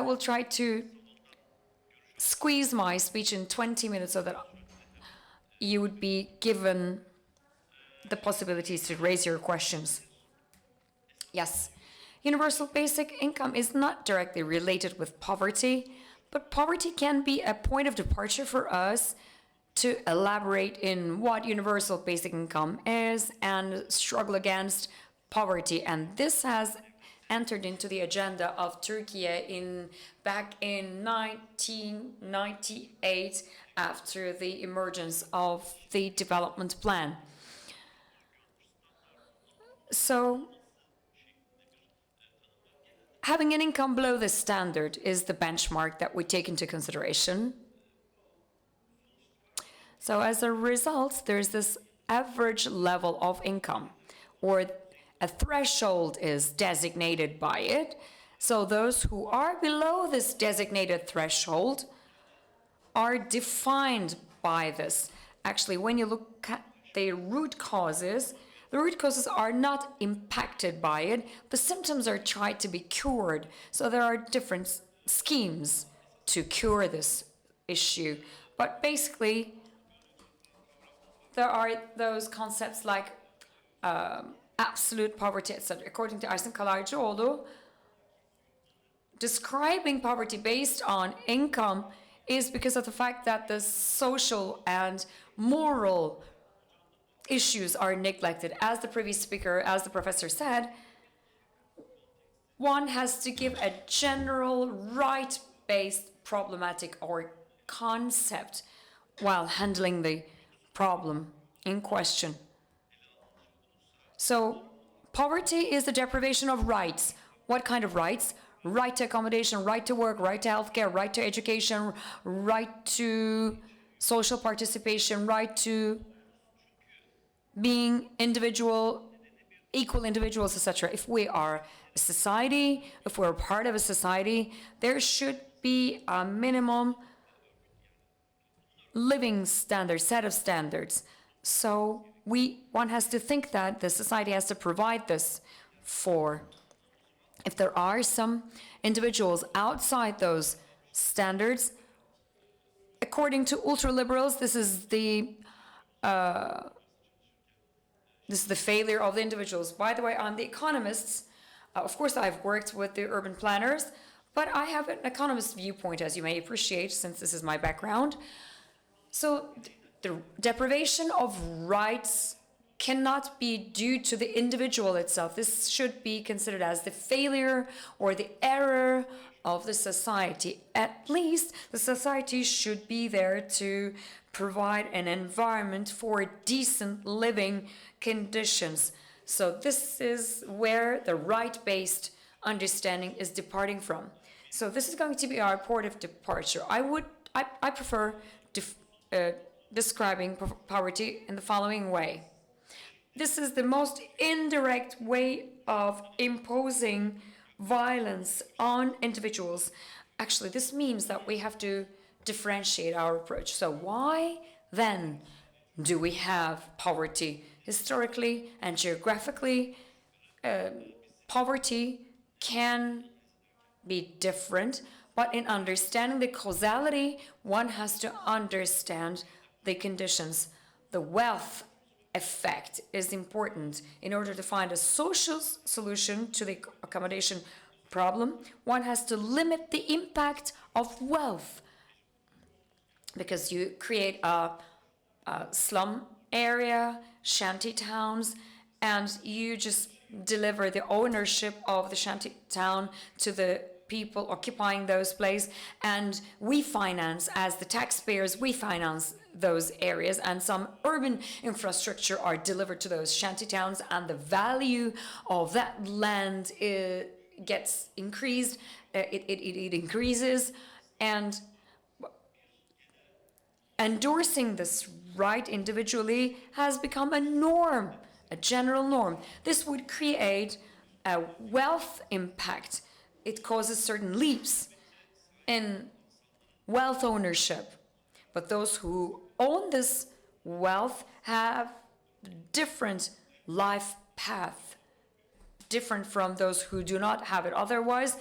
will try to squeeze my speech in 20 minutes so that you would be given the possibilities to raise your questions. Yes, universal basic income is not directly related with poverty, but poverty can be a point of departure for us to elaborate in what universal basic income is and struggle against poverty. And this has entered into the agenda of Turkey back in 1998 after the emergence of the development plan. So having an income below this standard is the benchmark that we take into consideration. So as a result, there's this average level of income, or a threshold is designated by it. So those who are below this designated threshold are defined by this. Actually, when you look at the root causes are not impacted by it. The symptoms are tried to be cured. So there are different schemes to cure this issue. But basically, there are those concepts like absolute poverty, etc. According to Aysin Kalaycıoğlu, describing poverty based on income is because of the fact that the social and moral issues are neglected. As the previous speaker, as the professor said, one has to give a general right-based problematic or concept while handling the problem in question. So poverty is the deprivation of rights. What kind of rights? Right to accommodation, right to work, right to healthcare, right to education, right to social participation, right to being equal individuals, etc. If we are a society, if we're part of a society, there should be a minimum living standard, set of standards. So one has to think that the society has to provide this for. If there are some individuals outside those standards, according to ultra-liberals, this is the failure of the individuals. By the way, on the economists, of course, I've worked with the urban planners, but I have an economist viewpoint, as you may appreciate, since this is my background. So the deprivation of rights cannot be due to the individual itself. This should be considered as the failure or the error of the society. At least the society should be there to provide an environment for decent living conditions. So this is where the right-based understanding is departing from. So this is going to be our port of departure. I prefer describing poverty in the following way. This is the most indirect way of imposing violence on individuals. Actually, this means that we have to differentiate our approach. So why then do we have poverty? Historically and geographically, poverty can be different, but in understanding the causality, one has to understand the conditions. The wealth effect is important. In order to find a social solution to the accommodation problem, one has to limit the impact of wealth, because you create a slum area, shanty towns, and you just deliver the ownership of the shanty town to the people occupying those places, and we finance, as the taxpayers, we finance those areas, and some urban infrastructure are delivered to those shanty towns, and the value of that land gets increased, it increases, and endorsing this right individually has become a norm, a general norm. This would create a wealth impact. It causes certain leaps in wealth ownership. But those who own this wealth have different life path, different from those who do not have it. Otherwise,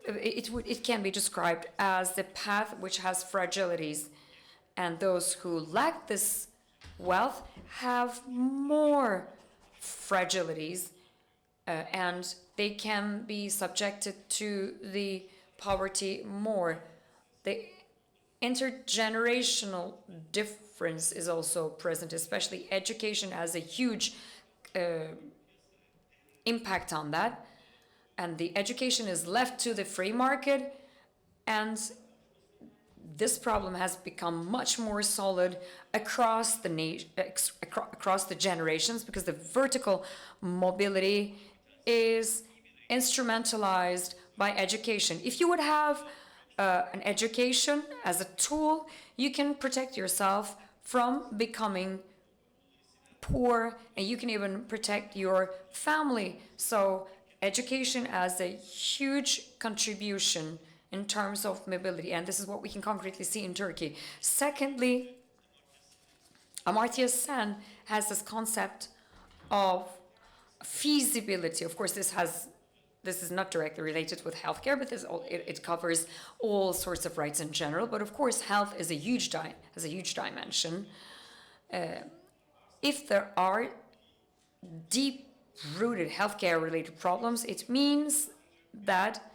it can be described as the path which has fragilities, and those who lack this wealth have more fragilities, and they can be subjected to the poverty more. The intergenerational difference is also present, especially education has a huge impact on that. And the education is left to the free market, and this problem has become much more solid across the generations, because the vertical mobility is instrumentalized by education. If you would have an education as a tool, you can protect yourself from becoming poor, and you can even protect your family. So education has a huge contribution in terms of mobility, and this is what we can concretely see in Turkey. Secondly, Amartya has this concept of feasibility. Of course, this is not directly related with healthcare, but it covers all sorts of rights in general. But of course, health is has a huge dimension. If there are deep-rooted healthcare-related problems, it means that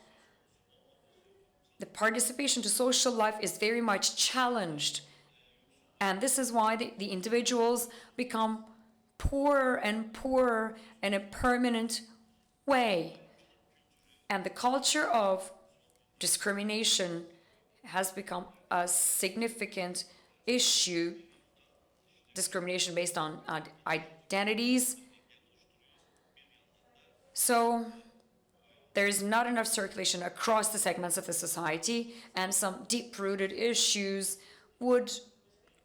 the participation to social life is very much challenged. And this is why the individuals become poorer and poorer in a permanent way. And the culture of discrimination has become a significant issue. Discrimination based on identities. So there is not enough circulation across the segments of the society, and some deep-rooted issues would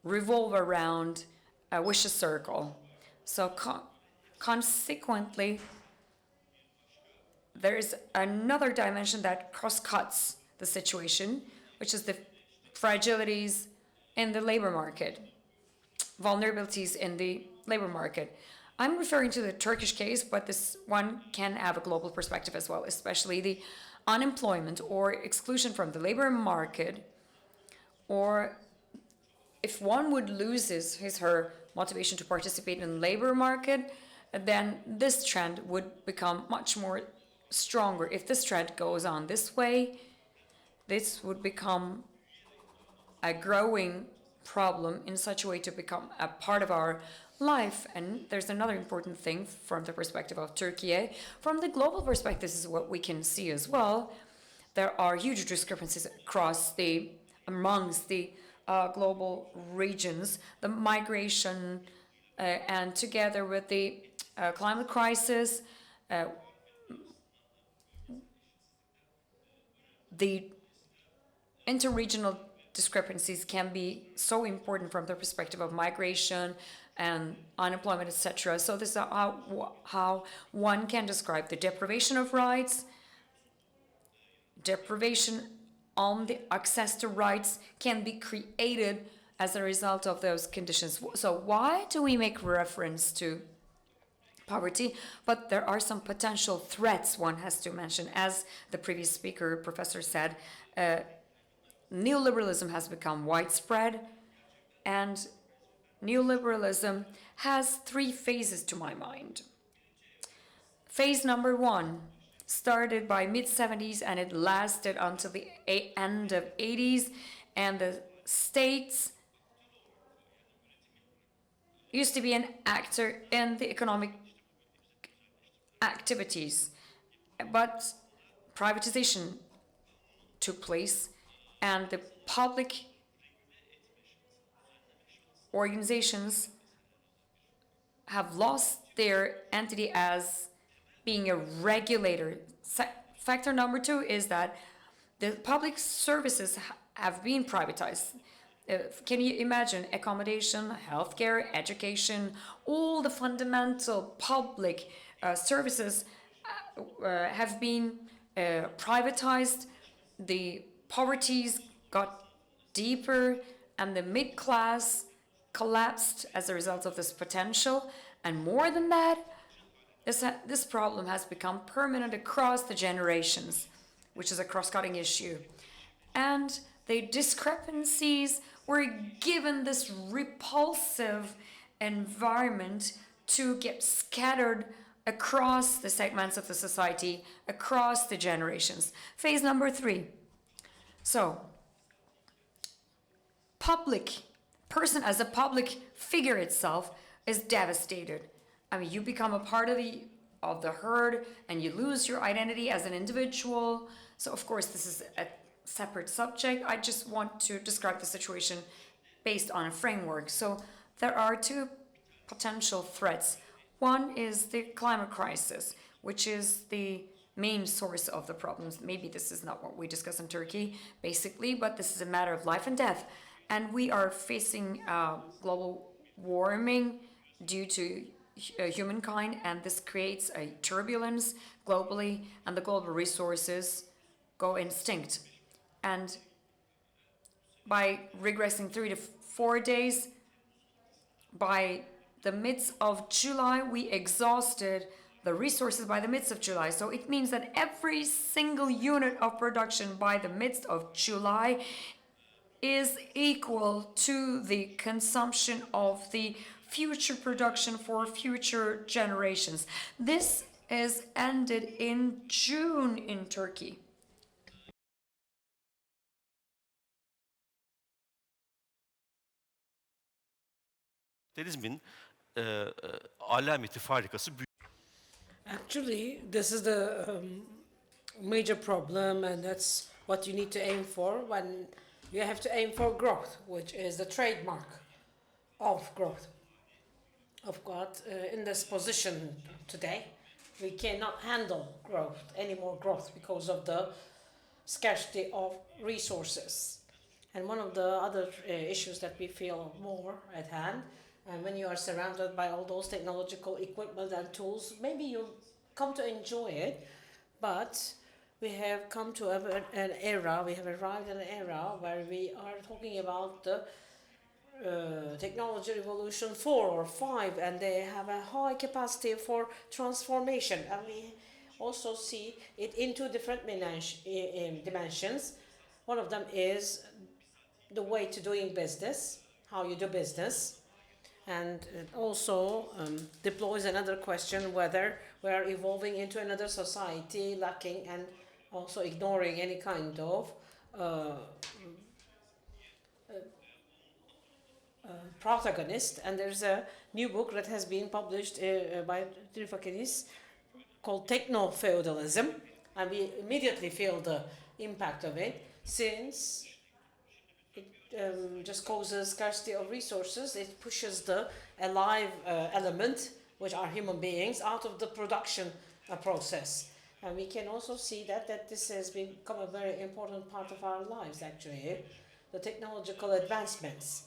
revolve around a vicious circle. So consequently, there is another dimension that cross-cuts the situation, which is the fragilities in the labor market, vulnerabilities in the labor market. I'm referring to the Turkish case, but this one can have a global perspective as well, especially the unemployment or exclusion from the labor market, or if one would lose her motivation to participate in the labor market, then this trend would become much more stronger. If this trend goes on this way, this would become a growing problem in such a way to become a part of our life. And there's another important thing from the perspective of Turkey. From the global perspective, this is what we can see as well. There are huge discrepancies amongst the global regions. The migration and together with the climate crisis, the interregional discrepancies can be so important from the perspective of migration and unemployment, etc. So this is how one can describe the deprivation of rights. Deprivation on the access to rights can be created as a result of those conditions. So why do we make reference to poverty? But there are some potential threats one has to mention. As the previous speaker, professor, said, neoliberalism has become widespread, and neoliberalism has three phases to my mind. Phase number one started by mid-70s and it lasted until the end of 80s, and the states used to be an actor in the economic activities, but privatization took place and the public organizations have lost their entity as being a regulator. Factor number two is that the public services have been privatized. Can you imagine accommodation, healthcare, education, all the fundamental public services have been privatized. The poverties got deeper and the mid-class collapsed as a result of this potential. And more than that, this problem has become permanent across the generations. which is a cross-cutting issue. And the discrepancies were given this repulsive environment to get scattered across the segments of the society, across the generations. Phase number 3. So, person as a public figure itself is devastated. I mean, you become a part of the herd and you lose your identity as an individual. So of course this is a separate subject. I just want to describe the situation based on a framework. So there are 2 potential threats. One is the climate crisis, which is the main source of the problems. Maybe this is not what we discuss in Turkey, basically, but this is a matter of life and death. And we are facing global warming due to humankind, and this creates a turbulence globally, and the global resources go extinct. And by regressing 3 to 4 days, by the midst of July, we exhausted the resources by the midst of July. So it means that every single unit of production by the midst of July is equal to the consumption of the future production for future generations. This is ended in June in Turkey. Alameti farikası. Actually, this is the major problem, and that's what you need to aim for when you have to aim for growth, which is the trademark of growth. Of course, in this position today, we cannot handle growth, any more growth, because of the scarcity of resources. And one of the other issues that we feel more at hand, and when you are surrounded by all those technological equipment and tools, maybe you'll come to enjoy it, but we have come to an era, we have arrived in an era where we are talking about the technology revolution 4 or 5, and they have a high capacity for transformation, and we also see it in 2 different dimensions. One of them is the way to doing business, how you do business, and it also deploys another question whether we are evolving into another society lacking and also ignoring any kind of protagonist. And there's a new book that has been published by Trifakiris called Techno-Feudalism, and we immediately feel the impact of it, since it just causes scarcity of resources. It pushes the alive element, which are human beings, out of the production process. And we can also see that this has become a very important part of our lives, actually, the technological advancements.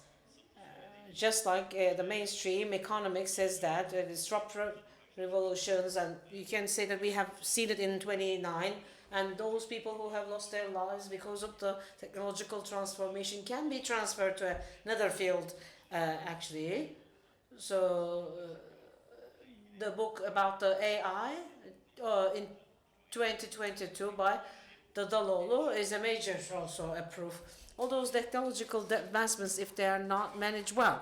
Just like the mainstream economics says that disrupt revolutions, and you can say that we have seen it in 29, and those people who have lost their lives because of the technological transformation can be transferred to another field, actually. So the book about the AI in 2022 by the Dalolo is a major also a proof. All those technological advancements, if they are not managed well,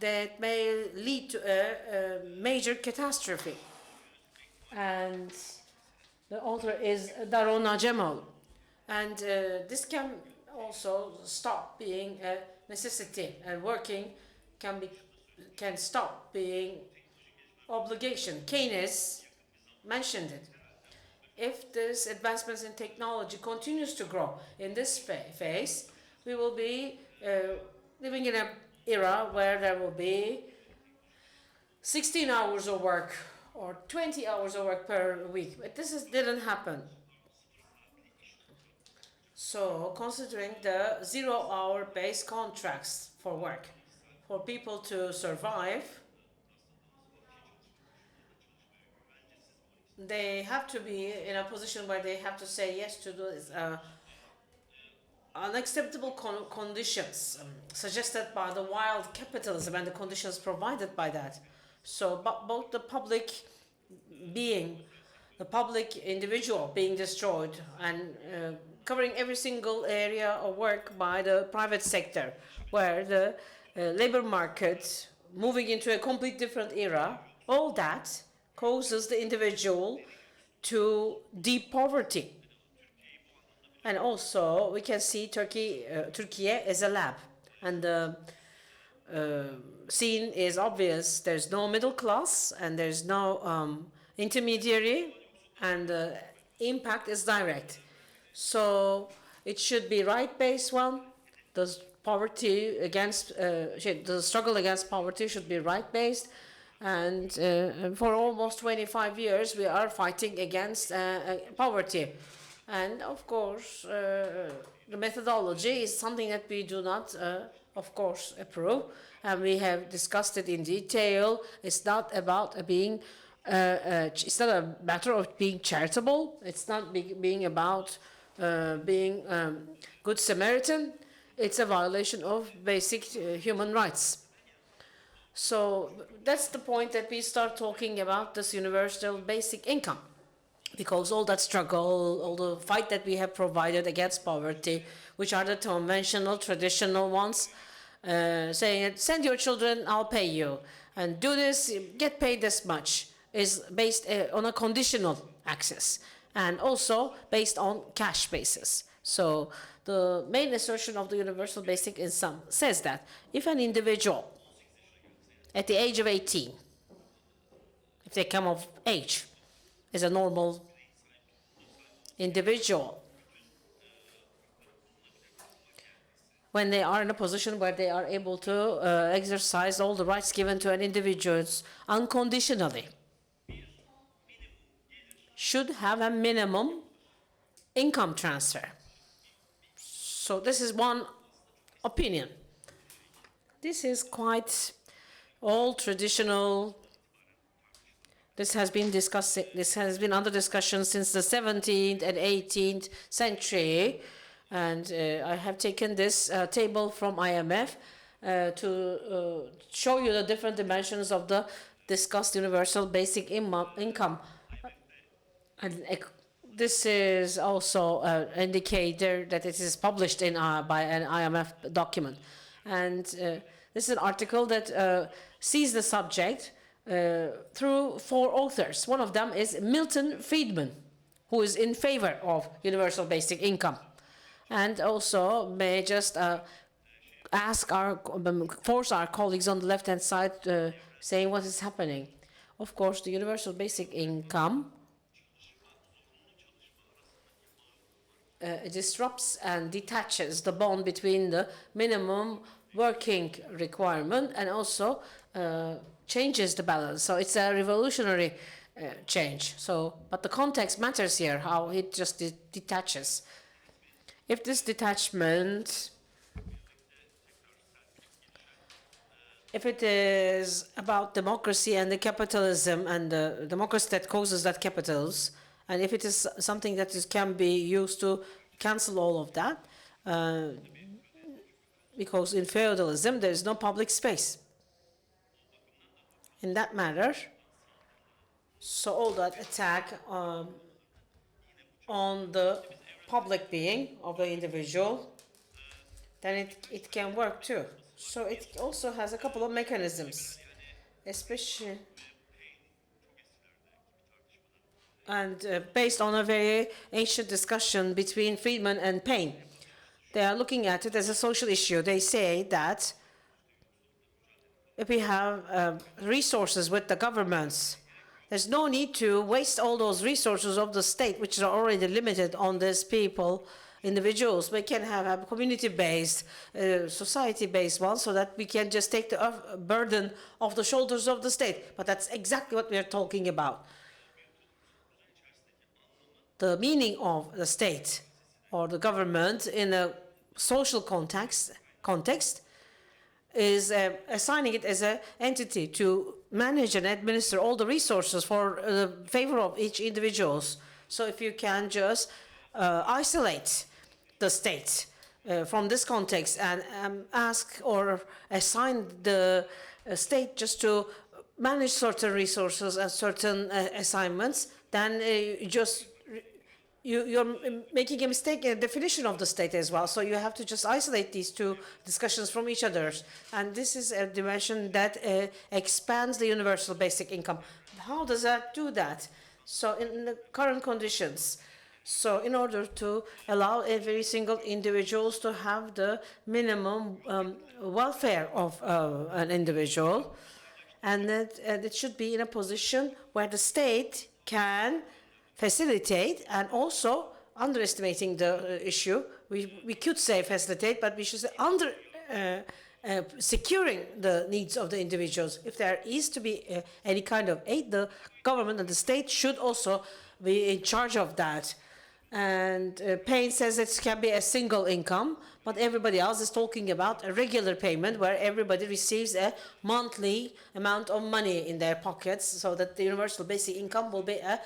that may lead to a major catastrophe. And the author is Daron Acemoğlu. And this can also stop being a necessity, and working can stop being obligation. Keynes mentioned it. If this advancements in technology continues to grow in this phase, we will be living in an era where there will be 16 hours of work or 20 hours of work per week. But this didn't happen. So considering the 0-hour based contracts for work, for people to survive, they have to be in a position where they have to say yes to those unacceptable conditions suggested by the wild capitalism and the conditions provided by that. So both the public being the public individual being destroyed and covering every single area of work by the private sector, where the labor market moving into a complete different era, all that causes the individual to deep poverty. And also we can see Turkey as a lab, and the scene is obvious. There's no middle class and there's no intermediary, and the impact is direct. So it should be right-based one. The poverty against, the struggle against poverty should be right-based. And for almost 25 years, we are fighting against poverty. And of course, the methodology is something that we do not, of course, approve. And we have discussed it in detail. It's not about being, it's not a matter of being charitable. It's not being about being good Samaritan. It's a violation of basic human rights. So that's the point that we start talking about this universal basic income. Because all that struggle, all the fight that we have provided against poverty, which are the conventional, traditional ones, saying, send your children, I'll pay you. And do this, get paid this much, is based on a conditional access. And also based on cash basis. So the main assertion of the universal basic income says that if an individual at the age of 18, if they come of age, is a normal individual, when they are in a position where they are able to exercise all the rights given to an individual unconditionally, should have a minimum income transfer. So this is one opinion. This is quite old, traditional. This has been discussed. This has been under discussion since the 17th and 18th century, and I have taken this table from IMF to show you the different dimensions of the discussed universal basic income. And this is also an indicator that it is published in by an IMF document, and this is an article that sees the subject through 4 authors. One of them is Milton Friedman, who is in favor of universal basic income. And also may just force our colleagues on the left-hand side saying what is happening. Of course, the universal basic income disrupts and detaches the bond between the minimum working requirement and also changes the balance. So it's a revolutionary change. So, but the context matters here, how it just detaches. If this detachment, if it is about democracy and the capitalism and the democracy that causes that capitals, and if it is something that can be used to cancel all of that, because in feudalism there is no public space. In that matter, so all that attack on the public being of the individual, then it can work too. So it also has a couple of mechanisms, especially and based on a very ancient discussion between Friedman and Paine. They are looking at it as a social issue. They say that if we have resources with the governments, there's no need to waste all those resources of the state, which are already limited on these people, individuals. We can have a community-based, society-based one, so that we can just take the burden off the shoulders of the state. But that's exactly what we are talking about. The meaning of the state or the government in a social context is assigning it as an entity to manage and administer all the resources for the favor of each individual. So if you can just isolate the state from this context and ask or assign the state just to manage certain resources and certain assignments, then you're making a mistake in the definition of the state as well. So you have to just isolate these two discussions from each other. And this is a dimension that expands the universal basic income. How does that do that? So in the current conditions, so in order to allow every single individuals to have the minimum welfare of an individual, and that it should be in a position where the state can facilitate, and also underestimating the issue. We could say facilitate, but we should say securing the needs of the individuals. If there is to be any kind of aid, the government and the state should also be in charge of that. And Payne says it can be a single income, but everybody else is talking about a regular payment where everybody receives a monthly amount of money in their pockets, so that the universal basic income will be a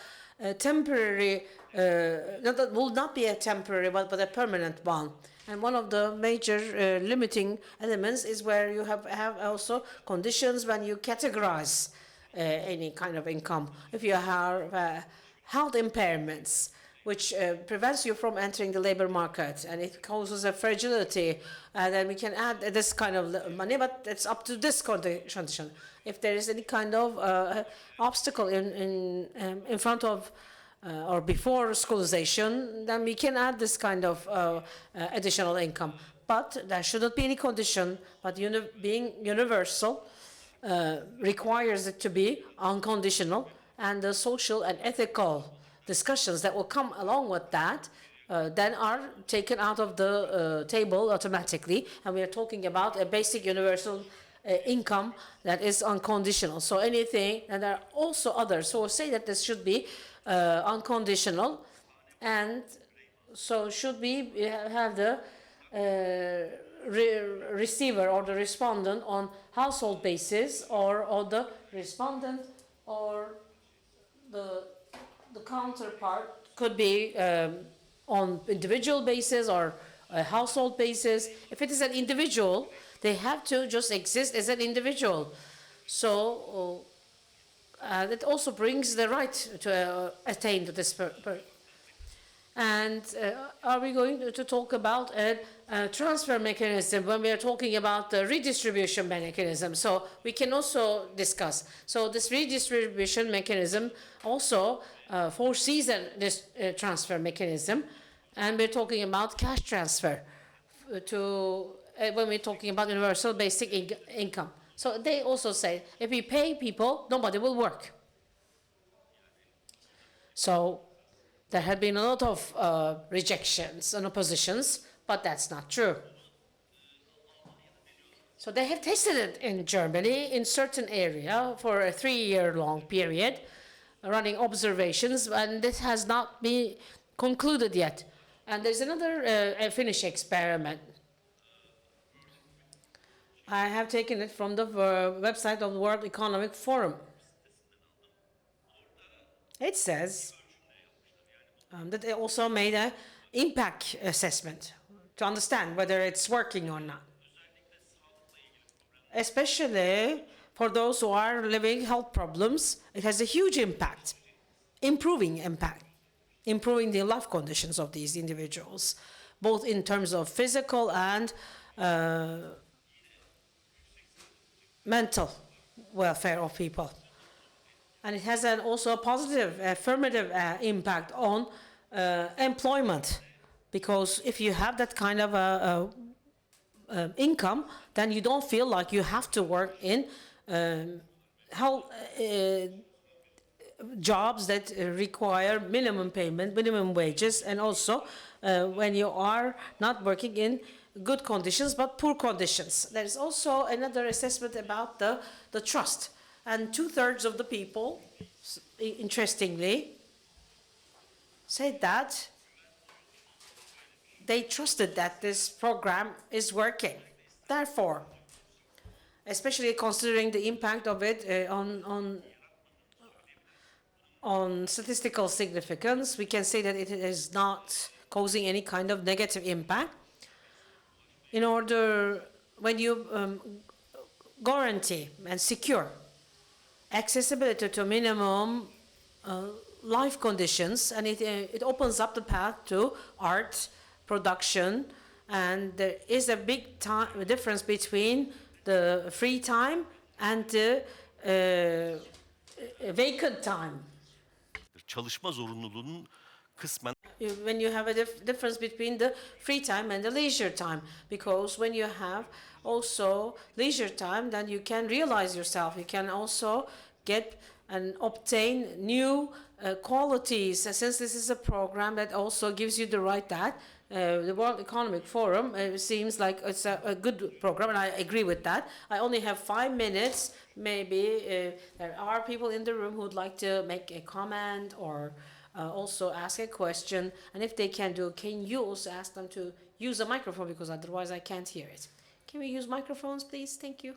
temporary, that will not be a temporary but a permanent one. And one of the major limiting elements is where you have also conditions when you categorize any kind of income. If you have health impairments, which prevents you from entering the labor market, and it causes a fragility, then we can add this kind of money, but it's up to this condition. If there is any kind of obstacle in front of or before schoolisation, then we can add this kind of additional income. But there shouldn't be any condition, but being universal requires it to be unconditional, and the social and ethical discussions that will come along with that then are taken out of the table automatically, and we are talking about a basic universal income that is unconditional. So anything, and there are also others who will say that this should be unconditional, and so should we have the receiver or the respondent on household basis, or the respondent or the counterpart could be on individual basis or a household basis. If it is an individual, they have to just exist as an individual. So it also brings the right to attain to this. And are we going to talk about a transfer mechanism when we are talking about the redistribution mechanism? So we can also discuss. So this redistribution mechanism also foresees this transfer mechanism, and we're talking about cash transfer to when we're talking about universal basic income. So they also say if we pay people, nobody will work. So there have been a lot of rejections and oppositions, but that's not true. So they have tested it in Germany in certain area for a 3-year-long period, running observations, and this has not been concluded yet. And there's another Finnish experiment. I have taken it from the website of the World Economic Forum. It says that they also made an impact assessment to understand whether it's working or not. Especially for those who are living health problems, it has a huge impact, improving the life conditions of these individuals, both in terms of physical and mental welfare of people. And it has also a positive, affirmative impact on employment, because if you have that kind of income, then you don't feel like you have to work in jobs that require minimum payment, minimum wages, and also when you are not working in good conditions but poor conditions. There's also another assessment about the trust. And 2/3 of the people, interestingly, said that they trusted that this program is working. Therefore, especially considering the impact of it on statistical significance, we can say that it is not causing any kind of negative impact. In order, when you guarantee and secure accessibility to minimum life conditions, and it opens up the path to art production. And there is a big difference between the free time and the vacant time. Çalışma zorunluluğunun kısmen When you have a difference between the free time and the leisure time, because when you have also leisure time, then you can realize yourself. You can also get and obtain new qualities. Since this is a program that also gives you the right that the World Economic Forum seems like it's a good program, and I agree with that. I only have 5 minutes. Maybe there are people in the room who would like to make a comment or also ask a question. And if they can you also ask them to use a microphone, because otherwise I can't hear it. Can we use microphones, please? Thank you.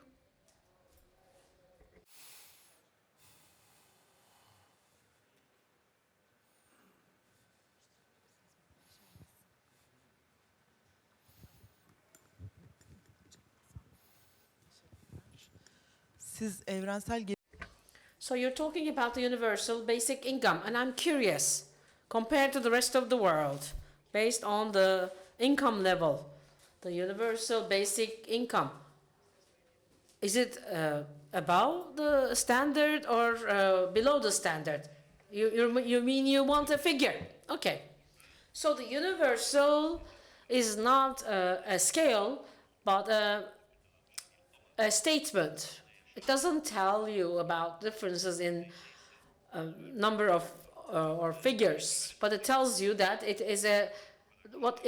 Siz evrensel So you're talking about the universal basic income, and I'm curious, compared to the rest of the world, based on the income level, the universal basic income, is it above the standard or below the standard? You mean you want a figure? Okay. So the universal is not a scale, but a statement. It doesn't tell you about differences in number of or figures, but it tells you that it is what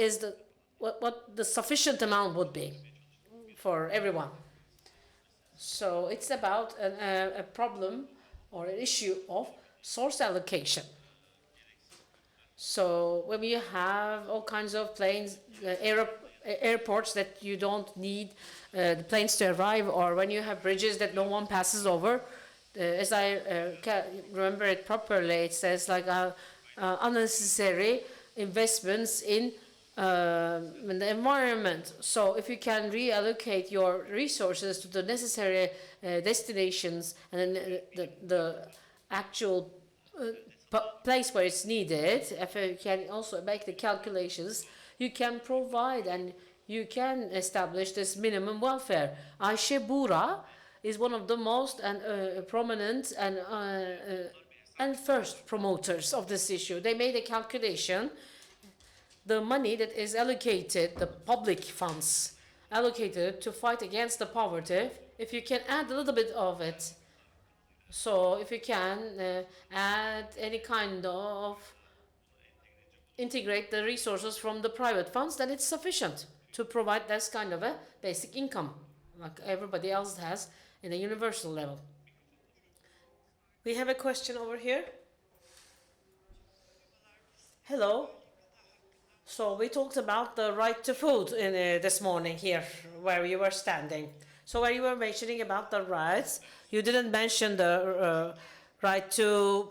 the sufficient amount would be for everyone. So it's about a problem or an issue of source allocation. So when you have all kinds of planes, airports that you don't need the planes to arrive, or when you have bridges that no one passes over, as I remember it properly, it says like unnecessary investments in the environment. So if you can reallocate your resources to the necessary destinations and the actual place where it's needed, if you can also make the calculations, you can provide and you can establish this minimum welfare. Ayşe Bura is one of the most prominent and first promoters of this issue. They made a calculation. The money that is allocated, the public funds allocated to fight against the poverty, if you can add a little bit of it, so if you can add any kind of integrate the resources from the private funds, then it's sufficient to provide this kind of a basic income like everybody else has in a universal level. We have a question over here. Hello. So we talked about the right to food in this morning here where you were standing. So where you were mentioning about the rights, you didn't mention the right to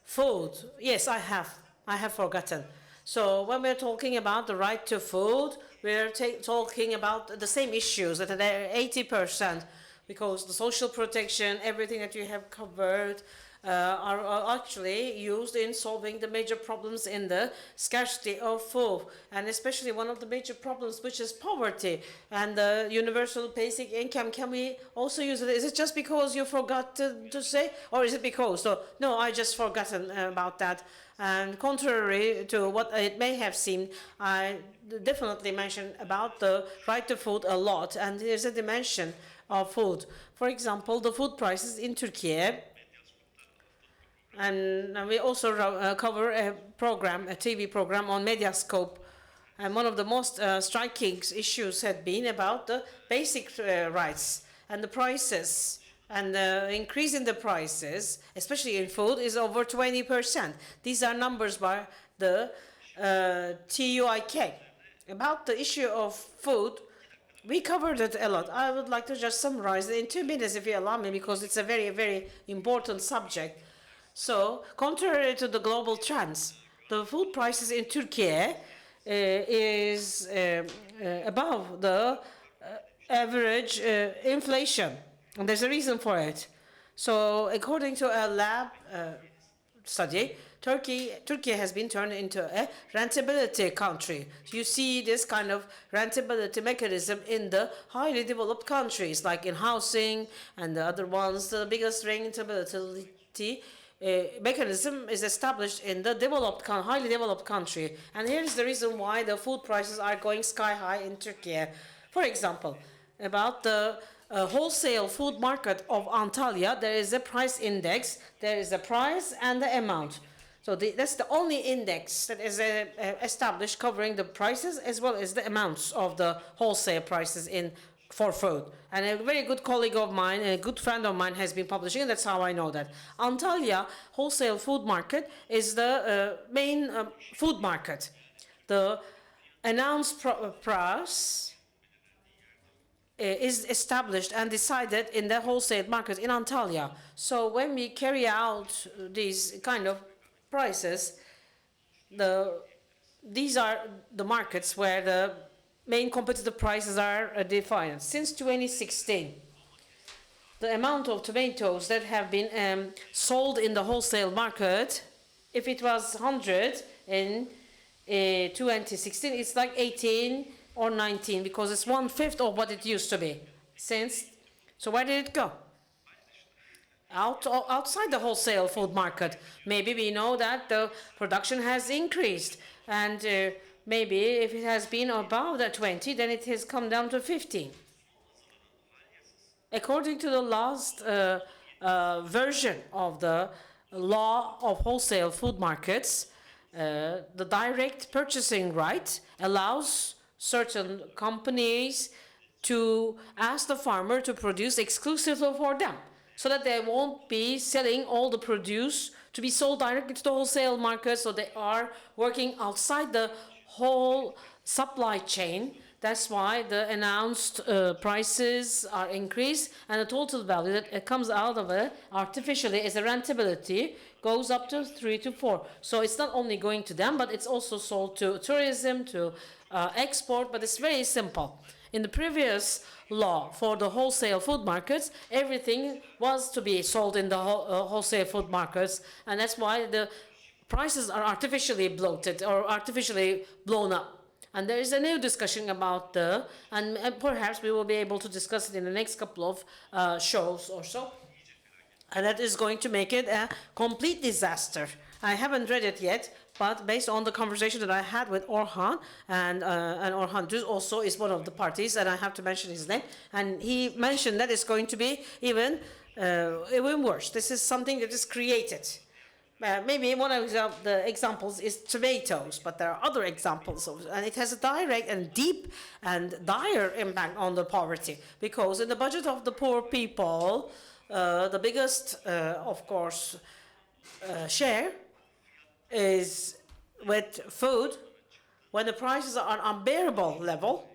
food. Yes, I have forgotten. So when we're talking about the right to food, we're talking about the same issues that are 80%, because the social protection, everything that you have covered, are actually used in solving the major problems in the scarcity of food, and especially one of the major problems, which is poverty and the universal basic income. Can we also use it? Is it just because you forgot to say, or is it because? So no, I just forgotten about that. And contrary to what it may have seemed, I definitely mentioned about the right to food a lot, and there's a dimension of food. For example, the food prices in Turkey. And we also cover a program, a TV program on Mediascope. And one of the most striking issues had been about the basic rights and the prices. And the increase in the prices, especially in food, is over 20%. These are numbers by the TUIK. About the issue of food, we covered it a lot. I would like to just summarize it in 2 minutes, if you allow me, because it's a very, very important subject. So, contrary to the global trends, the food prices in Turkey is above the average inflation, and there's a reason for it. So, according to a lab study, Turkey has been turned into a rentability country. You see this kind of rentability mechanism in the highly developed countries, like in housing and the other ones. The biggest rentability mechanism is established in the highly developed country. And here is the reason why the food prices are going sky high in Turkey. For example, about the wholesale food market of Antalya, there is a price index, there is a price and the amount. So that's the only index that is established covering the prices as well as the amounts of the wholesale prices for food. And a very good colleague of mine, a good friend of mine has been publishing, and that's how I know that. Antalya wholesale food market is the main food market. The announced price is established and decided in the wholesale market in Antalya. So when we carry out these kind of prices, these are the markets where the main competitive prices are defined. Since 2016, the amount of tomatoes that have been sold in the wholesale market, if it was 100 in 2016, it's like 18 or 19, because it's 1/5 of what it used to be. So where did it go? Outside the wholesale food market. Maybe we know that the production has increased, and maybe if it has been above the 20, then it has come down to 15. According to the last version of the law of wholesale food markets, the direct purchasing right allows certain companies to ask the farmer to produce exclusively for them, so that they won't be selling all the produce to be sold directly to the wholesale market. So they are working outside the whole supply chain. That's why the announced prices are increased, and the total value that comes out of it artificially as a rentability goes up to 3 to 4. So it's not only going to them, but it's also sold to tourism, to export, but it's very simple. In the previous law for the wholesale food markets, everything was to be sold in the wholesale food markets, and that's why the prices are artificially bloated or artificially blown up. And there is a new discussion about and perhaps we will be able to discuss it in the next couple of shows or so. And that is going to make it a complete disaster. I haven't read it yet, but based on the conversation that I had with Orhan, and Orhan Düz also is one of the parties, and I have to mention his name, and he mentioned that it's going to be even worse. This is something that is created. Maybe one of the examples is tomatoes, but there are other examples and it has a direct and deep and dire impact on the poverty, because in the budget of the poor people, the biggest, of course, share is with food when the prices are on unbearable level.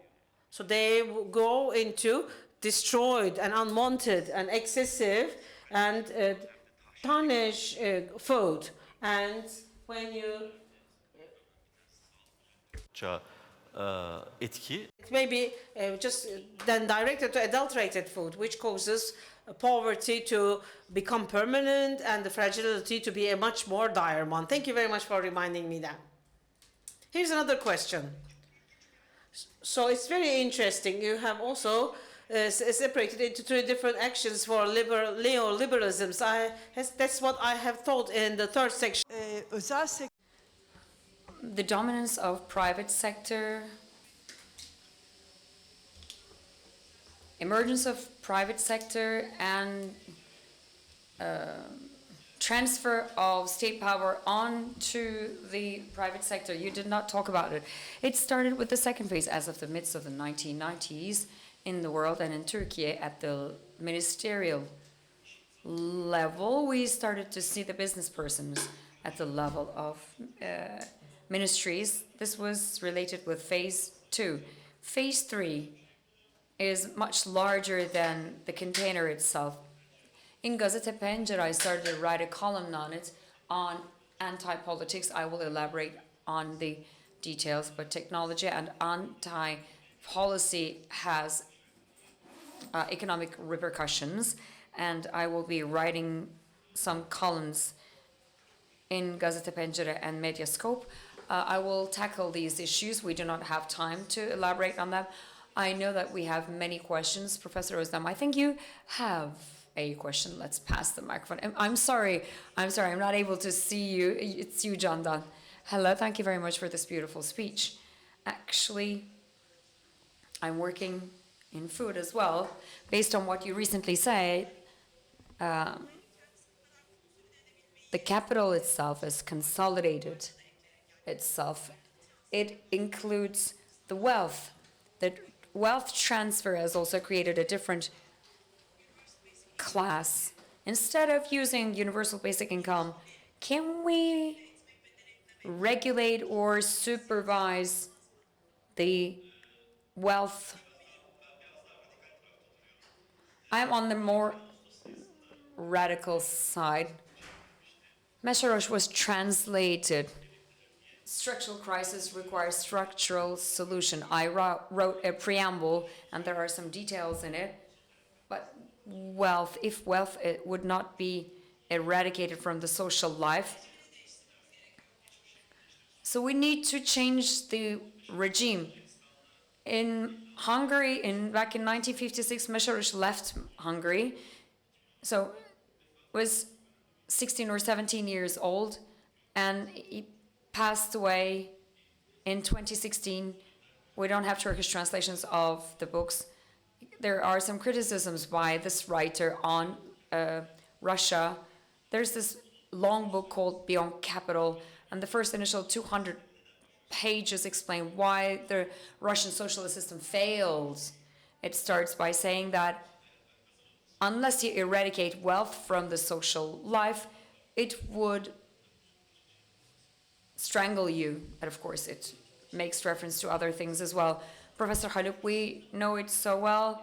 So they go into destroyed and unwanted and excessive and tarnish food. And when you etki it may be just then directed to adulterated food, which causes poverty to become permanent and the fragility to be a much more dire one. Thank you very much for reminding me that. Here's another question. So it's very interesting. You have also separated into 3 different actions for neoliberalisms. That's what I have thought in the third section. The dominance of private sector, emergence of private sector, and transfer of state power onto the private sector. You did not talk about it. It started with the second phase as of the midst of the 1990s in the world and in Turkey at the ministerial level. We started to see the business persons at the level of ministries. This was related with phase 2. Phase 3 is much larger than the container itself. In Gazete Pencere, I started to write a column on it, on anti-politics. I will elaborate on the details, but technology and anti-policy has economic repercussions, and I will be writing some columns in Gazete Pencere and Medyascope. I will tackle these issues. We do not have time to elaborate on them. I know that we have many questions. Professor Özdem, I think you have a question. Let's pass the microphone. I'm sorry, I'm not able to see you. It's you, Candan. Hello, thank you very much for this beautiful speech. Actually, I'm working in food as well. Based on what you recently said, the capital itself is consolidated itself. It includes the wealth. The wealth transfer has also created a different class. Instead of using universal basic income, can we regulate or supervise the wealth? I'm on the more radical side. Mesharosh was translated. Structural crisis requires structural solution. I wrote a preamble, and there are some details in it. But if wealth it would not be eradicated from the social life, so we need to change the regime. In Hungary, back in 1956, Mesharosh left Hungary, so was 16 or 17 years old, and he passed away in 2016. We don't have Turkish translations of the books. There are some criticisms by this writer on Russia. There's this long book called Beyond Capital, and the first initial 200 pages explain why the Russian socialist system failed. It starts by saying that unless you eradicate wealth from the social life, it would strangle you. And of course, it makes reference to other things as well. Professor Haluk, we know it so well.